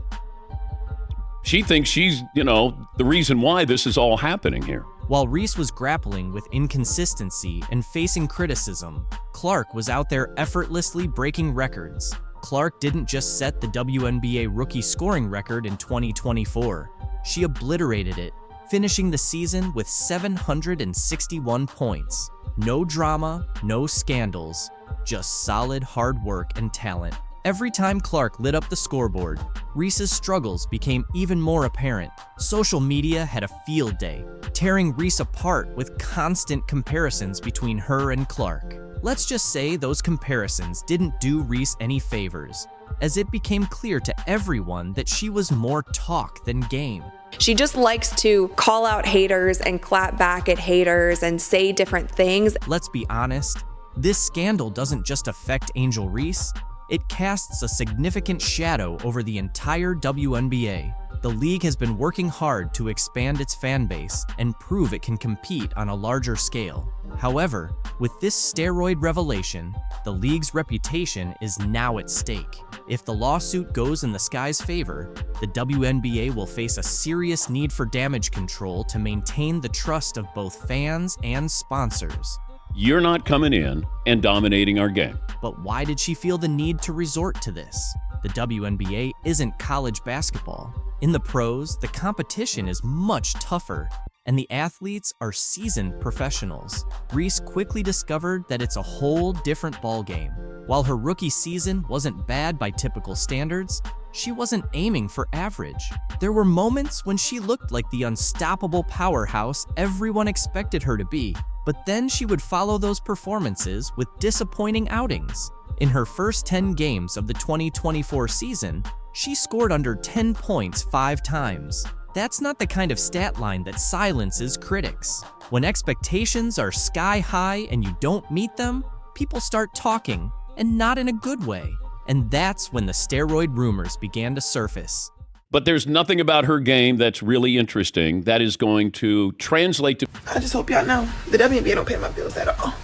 She thinks she's, the reason why this is all happening here. While Reese was grappling with inconsistency and facing criticism, Clark was out there effortlessly breaking records. Clark didn't just set the WNBA rookie scoring record in 2024. She obliterated it, finishing the season with 761 points. No drama, no scandals, just solid hard work and talent. Every time Clark lit up the scoreboard, Reese's struggles became even more apparent. Social media had a field day, tearing Reese apart with constant comparisons between her and Clark. Let's just say those comparisons didn't do Reese any favors, as it became clear to everyone that she was more talk than game. She just likes to call out haters and clap back at haters and say different things. Let's be honest, this scandal doesn't just affect Angel Reese, it casts a significant shadow over the entire WNBA. The league has been working hard to expand its fan base and prove it can compete on a larger scale. However, with this steroid revelation, the league's reputation is now at stake. If the lawsuit goes in the Sky's favor, the WNBA will face a serious need for damage control to maintain the trust of both fans and sponsors. You're not coming in and dominating our game. But why did she feel the need to resort to this? The WNBA isn't college basketball. In the pros, the competition is much tougher, and the athletes are seasoned professionals. Reese quickly discovered that it's a whole different ballgame. While her rookie season wasn't bad by typical standards, she wasn't aiming for average. There were moments when she looked like the unstoppable powerhouse everyone expected her to be, but then she would follow those performances with disappointing outings. In her first 10 games of the 2024 season, she scored under 10 points 5 times. That's not the kind of stat line that silences critics. When expectations are sky high and you don't meet them, people start talking, and not in a good way. And that's when the steroid rumors began to surface. But there's nothing about her game that's really interesting that is going to translate to... I just hope y'all know the WNBA don't pay my bills at all.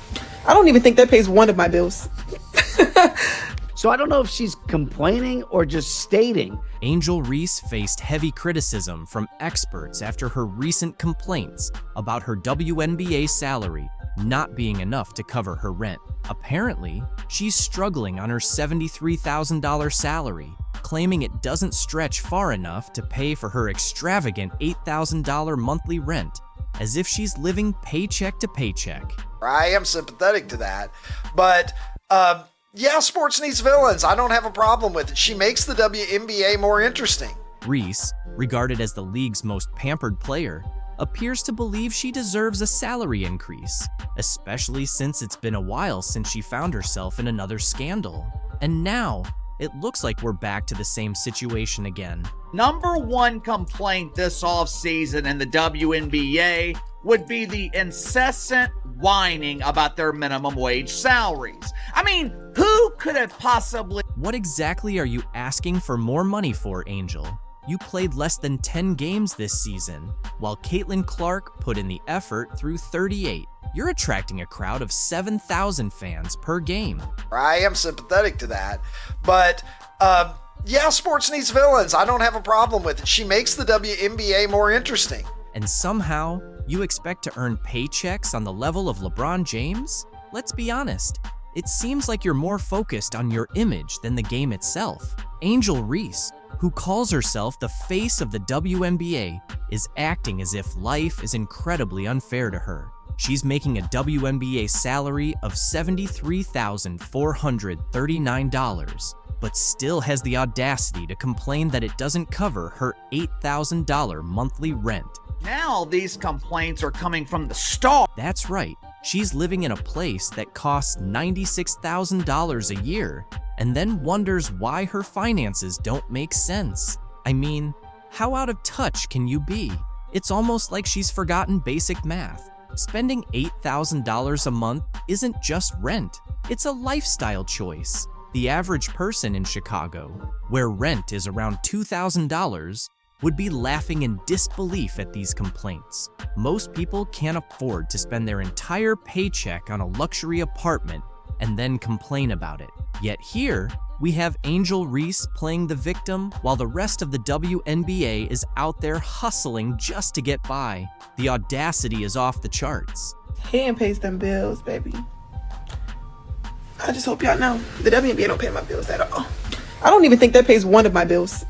I don't even think that pays one of my bills. So I don't know if she's complaining or just stating. Angel Reese faced heavy criticism from experts after her recent complaints about her WNBA salary not being enough to cover her rent. Apparently, she's struggling on her $73,000 salary, claiming it doesn't stretch far enough to pay for her extravagant $8,000 monthly rent, as if she's living paycheck to paycheck. I am sympathetic to that, but yeah, sports needs villains. I don't have a problem with it. She makes the WNBA more interesting. Reese, regarded as the league's most pampered player, appears to believe she deserves a salary increase, especially since it's been a while since she found herself in another scandal. And now, it looks like we're back to the same situation again. Number one complaint this offseason in the WNBA would be the incessant whining about their minimum wage salaries. I mean, who could have possibly... What exactly are you asking for more money for, Angel? You played less than 10 games this season, while Caitlin Clark put in the effort through 38. You're attracting a crowd of 7,000 fans per game. I am sympathetic to that, but yeah, sports needs villains. I don't have a problem with it. She makes the WNBA more interesting. And somehow, you expect to earn paychecks on the level of LeBron James? Let's be honest, it seems like you're more focused on your image than the game itself. Angel Reese, who calls herself the face of the WNBA, is acting as if life is incredibly unfair to her. She's making a WNBA salary of $73,439, but still has the audacity to complain that it doesn't cover her $8,000 monthly rent. Now these complaints are coming from the star. That's right. She's living in a place that costs $96,000 a year, and then wonders why her finances don't make sense. I mean, how out of touch can you be? It's almost like she's forgotten basic math. Spending $8,000 a month isn't just rent, it's a lifestyle choice. The average person in Chicago, where rent is around $2,000, would be laughing in disbelief at these complaints. Most people can't afford to spend their entire paycheck on a luxury apartment and then complain about it. Yet here, we have Angel Reese playing the victim while the rest of the WNBA is out there hustling just to get by. The audacity is off the charts. Hand pays them bills, baby. I just hope y'all know the WNBA don't pay my bills at all. I don't even think that pays one of my bills.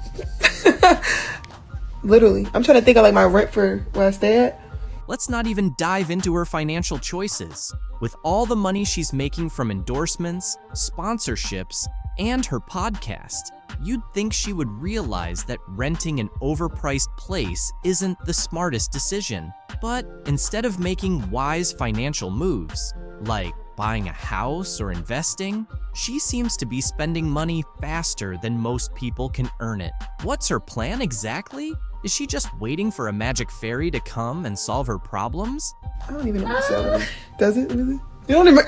Literally. I'm trying to think of like my rent for where I stay at. Let's not even dive into her financial choices. With all the money she's making from endorsements, sponsorships, and her podcast, you'd think she would realize that renting an overpriced place isn't the smartest decision. But instead of making wise financial moves, like buying a house or investing, she seems to be spending money faster than most people can earn it. What's her plan exactly? Is she just waiting for a magic fairy to come and solve her problems? I don't even know what salary. Does it really? You don't even...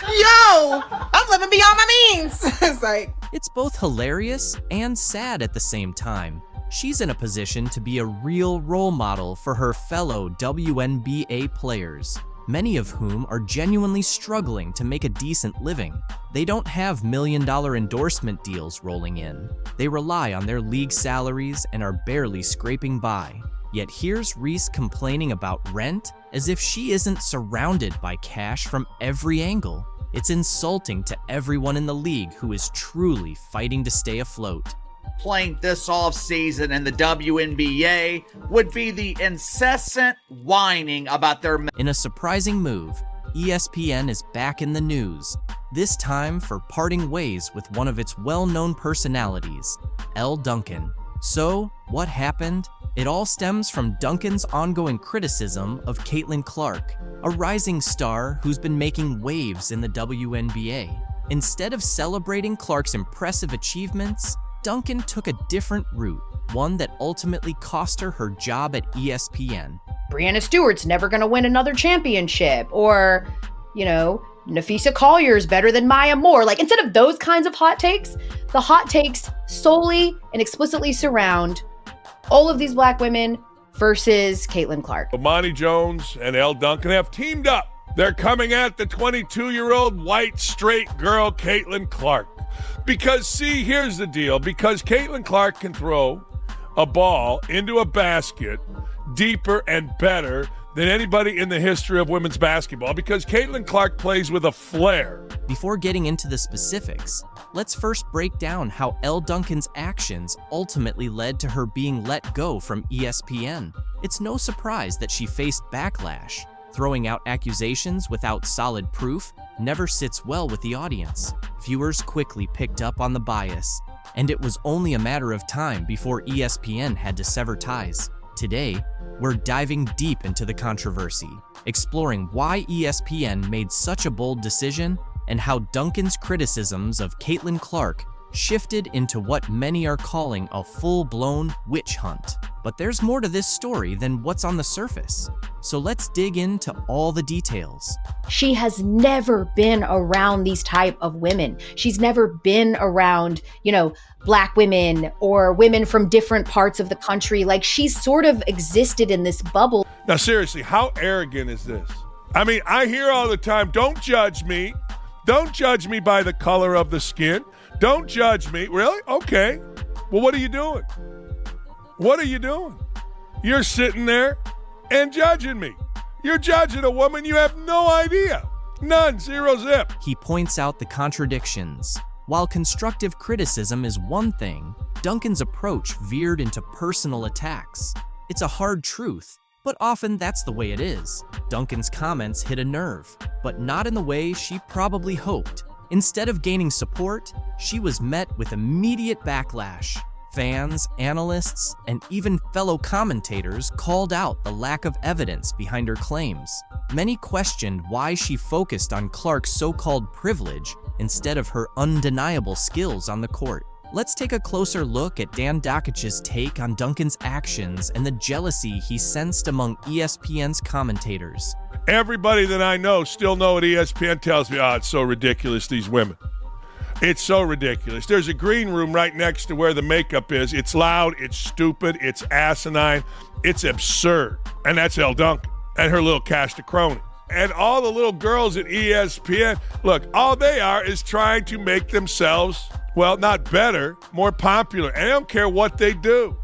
Yo! I'm living beyond my means! It's like... It's both hilarious and sad at the same time. She's in a position to be a real role model for her fellow WNBA players, many of whom are genuinely struggling to make a decent living. They don't have million-dollar endorsement deals rolling in. They rely on their league salaries and are barely scraping by. Yet here's Reese complaining about rent as if she isn't surrounded by cash from every angle. It's insulting to everyone in the league who is truly fighting to stay afloat. Playing this offseason in the WNBA would be the incessant whining about their... In a surprising move, ESPN is back in the news, this time for parting ways with one of its well-known personalities, Elle Duncan. So, what happened? It all stems from Duncan's ongoing criticism of Caitlin Clark, a rising star who's been making waves in the WNBA. Instead of celebrating Clark's impressive achievements, Duncan took a different route, one that ultimately cost her her job at ESPN. Brianna Stewart's never going to win another championship, or, Nafisa Collier's better than Maya Moore. Like, instead of those kinds of hot takes, the hot takes solely and explicitly surround all of these black women versus Caitlin Clark. Imani Jones and Elle Duncan have teamed up. They're coming at the 22-year-old white straight girl, Caitlin Clark. Because, see, here's the deal. Because Caitlin Clark can throw a ball into a basket deeper and better than anybody in the history of women's basketball, because Caitlin Clark plays with a flair. Before getting into the specifics, let's first break down how Elle Duncan's actions ultimately led to her being let go from ESPN. It's no surprise that she faced backlash. Throwing out accusations without solid proof never sits well with the audience. Viewers quickly picked up on the bias, and it was only a matter of time before ESPN had to sever ties. Today, we're diving deep into the controversy, exploring why ESPN made such a bold decision and how Duncan's criticisms of Caitlin Clark shifted into what many are calling a full-blown witch hunt. But there's more to this story than what's on the surface. So let's dig into all the details. She has never been around these type of women. She's never been around, black women or women from different parts of the country. Like, she's sort of existed in this bubble. Now, seriously, how arrogant is this? I mean, I hear all the time, don't judge me. Don't judge me by the color of the skin. Don't judge me. Really? Okay. Well, what are you doing? What are you doing? You're sitting there and judging me. You're judging a woman you have no idea. None. Zero zip. He points out the contradictions. While constructive criticism is one thing, Duncan's approach veered into personal attacks. It's a hard truth, but often that's the way it is. Duncan's comments hit a nerve, but not in the way she probably hoped. Instead of gaining support, she was met with immediate backlash. Fans, analysts, and even fellow commentators called out the lack of evidence behind her claims. Many questioned why she focused on Clark's so-called privilege instead of her undeniable skills on the court. Let's take a closer look at Dan Dakich's take on Duncan's actions and the jealousy he sensed among ESPN's commentators. Everybody that I know still know what ESPN tells me. It's so ridiculous, these women. It's so ridiculous. There's a green room right next to where the makeup is. It's loud, it's stupid, it's asinine, it's absurd. And that's Elle Duncan and her little cast of cronies. And all the little girls at ESPN, look, all they are is trying to make themselves, well, not better, more popular. And I don't care what they do.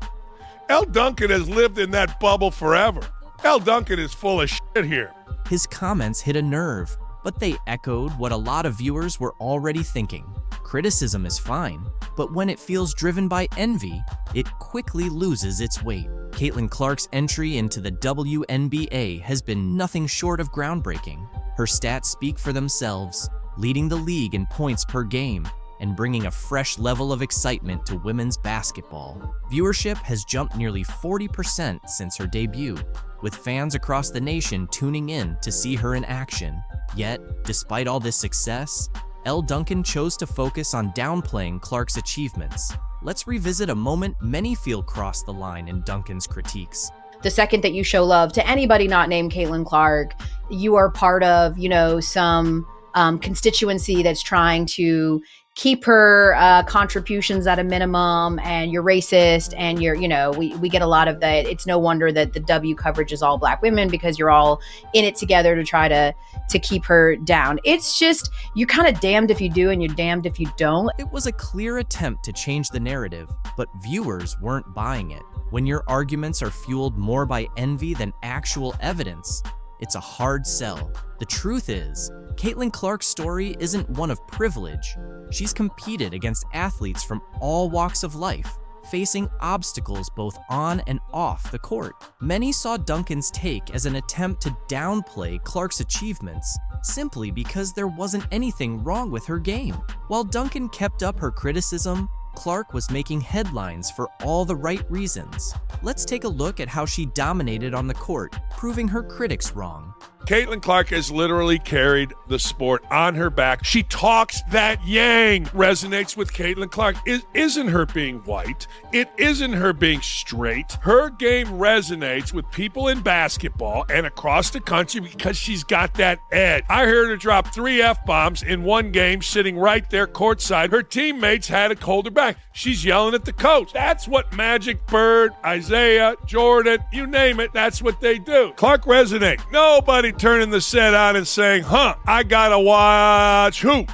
Elle Duncan has lived in that bubble forever. Elle Duncan is full of shit here. His comments hit a nerve, but they echoed what a lot of viewers were already thinking. Criticism is fine, but when it feels driven by envy, it quickly loses its weight. Caitlin Clark's entry into the WNBA has been nothing short of groundbreaking. Her stats speak for themselves, leading the league in points per game and bringing a fresh level of excitement to women's basketball. Viewership has jumped nearly 40% since her debut, with fans across the nation tuning in to see her in action. Yet, despite all this success, Elle Duncan chose to focus on downplaying Clark's achievements. Let's revisit a moment many feel crossed the line in Duncan's critiques. The second that you show love to anybody not named Caitlin Clark, you are part of, some constituency that's trying to keep her contributions at a minimum, and you're racist, and we get a lot of that. It's no wonder that the W coverage is all black women, because you're all in it together to try to keep her down. It's just, you're kind of damned if you do and you're damned if you don't. It was a clear attempt to change the narrative, but viewers weren't buying it. When your arguments are fueled more by envy than actual evidence, it's a hard sell. The truth is, Caitlin Clark's story isn't one of privilege. She's competed against athletes from all walks of life, facing obstacles both on and off the court. Many saw Duncan's take as an attempt to downplay Clark's achievements simply because there wasn't anything wrong with her game. While Duncan kept up her criticism, Clark was making headlines for all the right reasons. Let's take a look at how she dominated on the court, proving her critics wrong. Caitlin Clark has literally carried the sport on her back. She talks that yang, resonates with Caitlin Clark. It isn't her being white. It isn't her being straight. Her game resonates with people in basketball and across the country because she's got that edge. I heard her drop 3 F-bombs in one game sitting right there courtside. Her teammates had to hold her back. She's yelling at the coach. That's what Magic, Bird, Isaiah, Jordan, you name it, that's what they do. Clark resonates. Nobody turning the set on and saying, I gotta watch who?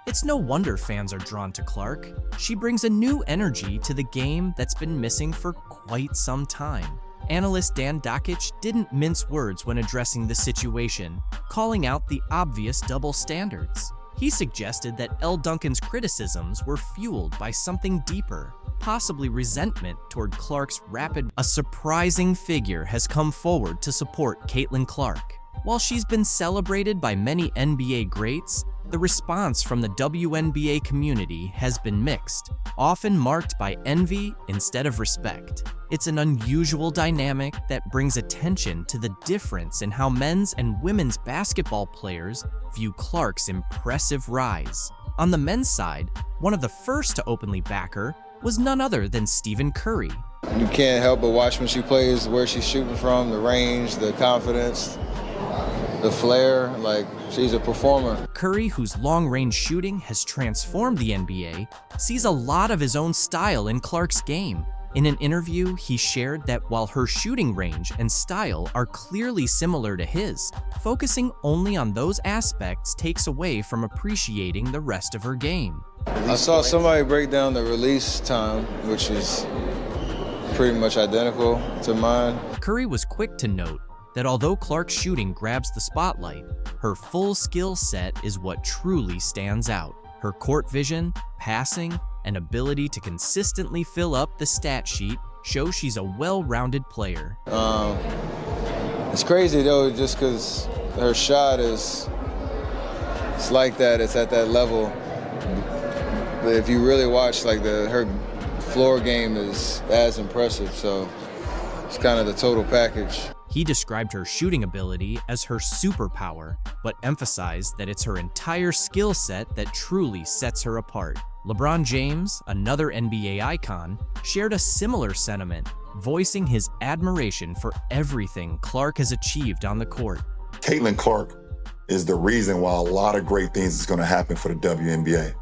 It's no wonder fans are drawn to Clark. She brings a new energy to the game that's been missing for quite some time. Analyst Dan Dakich didn't mince words when addressing the situation, calling out the obvious double standards. He suggested that Elle Duncan's criticisms were fueled by something deeper, possibly resentment toward Clark's rapid. A surprising figure has come forward to support Caitlin Clark. While she's been celebrated by many NBA greats, the response from the WNBA community has been mixed, often marked by envy instead of respect. It's an unusual dynamic that brings attention to the difference in how men's and women's basketball players view Clark's impressive rise. On the men's side, one of the first to openly back her was none other than Stephen Curry. You can't help but watch when she plays, where she's shooting from, the range, the confidence, the flair, like she's a performer. Curry, whose long-range shooting has transformed the NBA, sees a lot of his own style in Clark's game. In an interview, he shared that while her shooting range and style are clearly similar to his, focusing only on those aspects takes away from appreciating the rest of her game. I saw somebody break down the release time, which is pretty much identical to mine. Curry was quick to note that although Clark's shooting grabs the spotlight, her full skill set is what truly stands out. Her court vision, passing, and ability to consistently fill up the stat sheet show she's a well-rounded player. It's crazy though, just because her shot it's like that, it's at that level. But if you really watch, like her floor game is as impressive, so it's kind of the total package. He described her shooting ability as her superpower, but emphasized that it's her entire skill set that truly sets her apart. LeBron James, another NBA icon, shared a similar sentiment, voicing his admiration for everything Clark has achieved on the court. Caitlin Clark is the reason why a lot of great things is going to happen for the WNBA.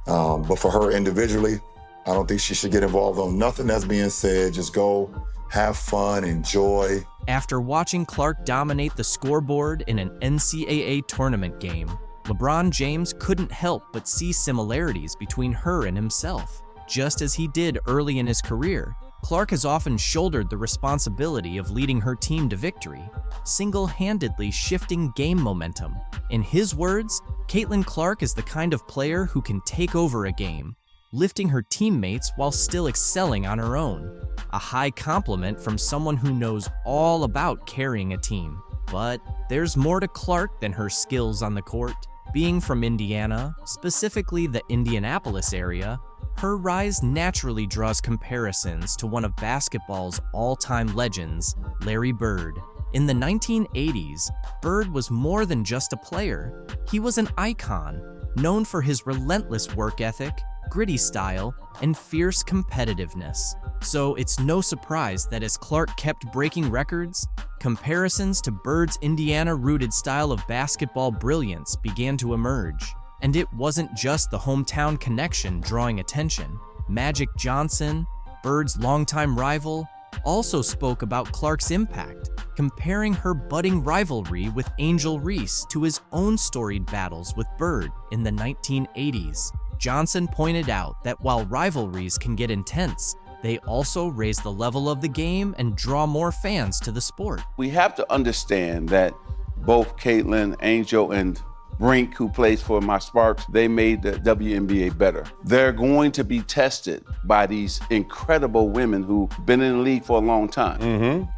But for her individually, I don't think she should get involved on nothing that's being said. Just go, have fun, enjoy. After watching Clark dominate the scoreboard in an NCAA tournament game, LeBron James couldn't help but see similarities between her and himself. Just as he did early in his career, Clark has often shouldered the responsibility of leading her team to victory, single-handedly shifting game momentum. In his words, Caitlin Clark is the kind of player who can take over a game, lifting her teammates while still excelling on her own. A high compliment from someone who knows all about carrying a team. But there's more to Clark than her skills on the court. Being from Indiana, specifically the Indianapolis area, her rise naturally draws comparisons to one of basketball's all-time legends, Larry Bird. In the 1980s, Bird was more than just a player. He was an icon, known for his relentless work ethic, gritty style, and fierce competitiveness. So it's no surprise that as Clark kept breaking records, comparisons to Bird's Indiana-rooted style of basketball brilliance began to emerge. And it wasn't just the hometown connection drawing attention. Magic Johnson, Bird's longtime rival, also spoke about Clark's impact, comparing her budding rivalry with Angel Reese to his own storied battles with Bird in the 1980s. Johnson pointed out that while rivalries can get intense, they also raise the level of the game and draw more fans to the sport. We have to understand that both Caitlin, Angel, and Brink, who plays for my Sparks, they made the WNBA better. They're going to be tested by these incredible women who've been in the league for a long time.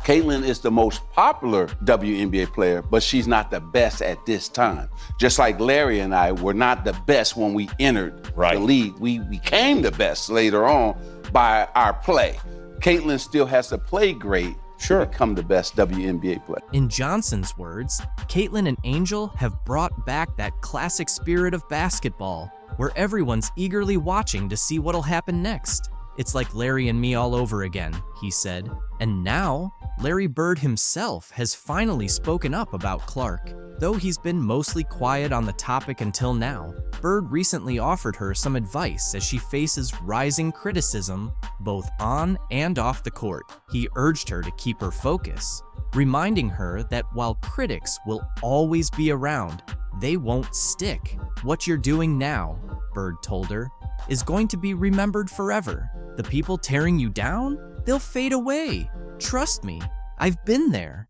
Caitlin is the most popular WNBA player, but she's not the best at this time. Just like Larry and I were not the best when we entered the league. We became the best later on by our play. Caitlin still has to play great Sure. to become the best WNBA player. In Johnson's words, Caitlin and Angel have brought back that classic spirit of basketball, where everyone's eagerly watching to see what'll happen next. It's like Larry and me all over again, he said. And now, Larry Bird himself has finally spoken up about Clark. Though he's been mostly quiet on the topic until now, Bird recently offered her some advice as she faces rising criticism both on and off the court. He urged her to keep her focus, reminding her that while critics will always be around, they won't stick. What you're doing now, Bird told her, is going to be remembered forever. The people tearing you down, they'll fade away. Trust me, I've been there.